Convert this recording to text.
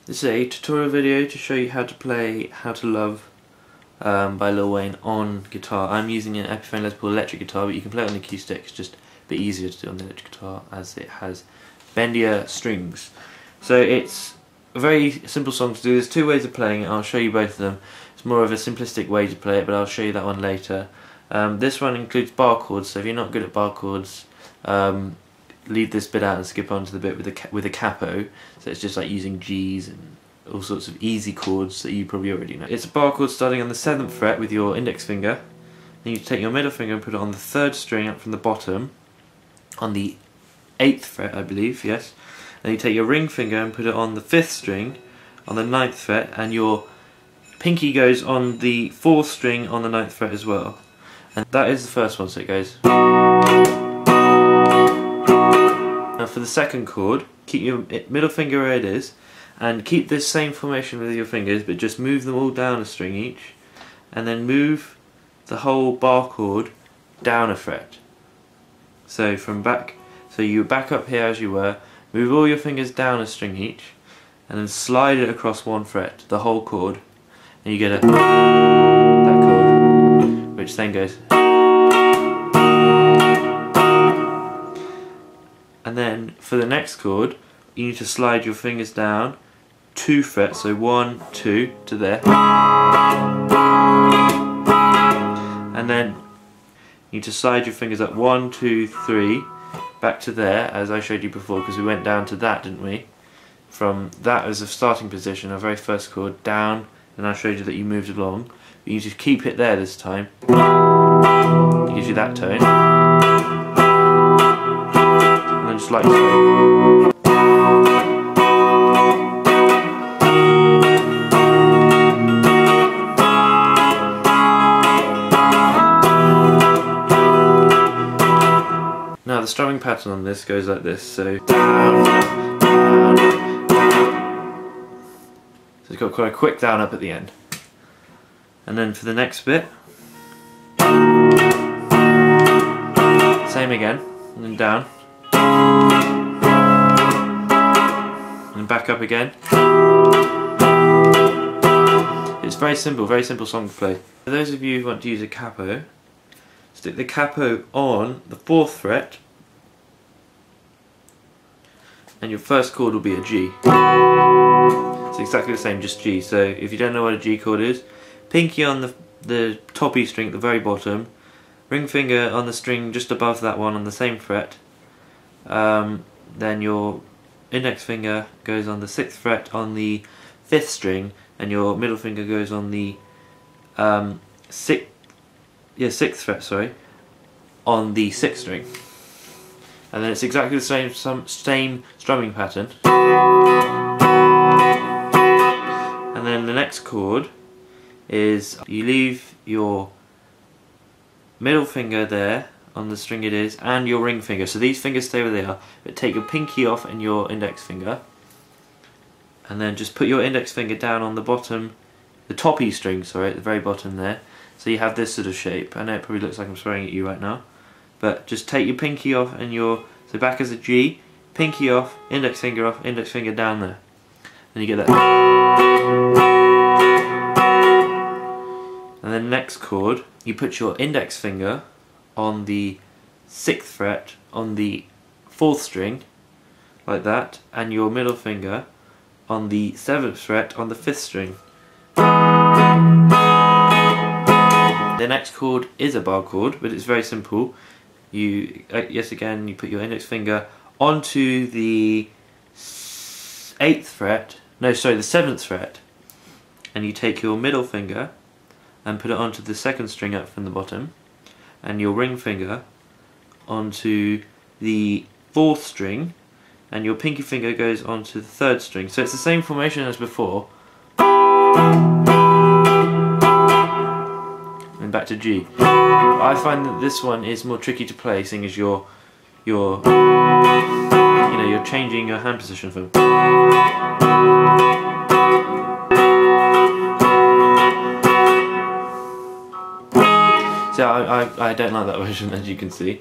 This is a tutorial video to show you how to play How to Love by Lil Wayne on guitar. I'm using an Epiphone Les Paul electric guitar, but you can play it on the acoustic. It's just a bit easier to do on the electric guitar as it has bendier strings. So it's a very simple song to do. There's two ways of playing it. I'll show you both of them. It's more of a simplistic way to play it, but I'll show you that one later. This one includes bar chords, so if you're not good at bar chords, leave this bit out and skip on to the bit with a capo. So it's just like using G's and all sorts of easy chords that you probably already know. It's a bar chord starting on the 7th fret with your index finger. Then you take your middle finger and put it on the 3rd string up from the bottom, on the 8th fret I believe, yes. Then you take your ring finger and put it on the 5th string on the 9th fret, and your pinky goes on the 4th string on the 9th fret as well. And that is the first one, so it goes. Now for the second chord, keep your middle finger where it is, and keep this same formation with your fingers, but just move them all down a string each, and then move the whole bar chord down a fret. So you back up here as you were, move all your fingers down a string each, and then slide it across one fret, the whole chord, and you get that chord, which then goes. And then for the next chord, you need to slide your fingers down 2 frets, so 1, 2 to there. And then you need to slide your fingers up 1, 2, 3, back to there, as I showed you before, because we went down to that, didn't we? From that as a starting position, our very first chord, down, and I showed you that you moved along. But you just keep it there this time. It gives you that tone. Just like so. Now the strumming pattern on this goes like this, so down, down, down. So it's got quite a quick down up at the end. And then for the next bit, same again, and then down. And back up again. It's very simple song to play. For those of you who want to use a capo, stick the capo on the 4th fret, and your first chord will be a G. It's exactly the same, just G. So if you don't know what a G chord is, pinky on the top E string at the very bottom, ring finger on the string just above that one on the same fret, then your index finger goes on the 6th fret on the 5th string, and your middle finger goes on the 6th fret, sorry, on the 6th string. And then it's exactly the same strumming pattern. And then the next chord is you leave your middle finger there on the string it is, and your ring finger. So these fingers stay where they are, but take your pinky off and your index finger, and then just put your index finger down on the bottom, the top E string, sorry, at the very bottom there. So you have this sort of shape. I know it probably looks like I'm swearing at you right now, but just take your pinky off and so back as a G, pinky off, index finger down there. And you get that. And then next chord, you put your index finger on the 6th fret on the 4th string, like that, and your middle finger on the 7th fret on the 5th string. The next chord is a bar chord, but it's very simple. You you put your index finger onto the 7th fret, and you take your middle finger and put it onto the 2nd string up from the bottom, and your ring finger onto the 4th string, and your pinky finger goes onto the 3rd string. So it's the same formation as before, and back to G. I find that this one is more tricky to play, seeing as you're changing your hand position from. So I don't like that version, as you can see.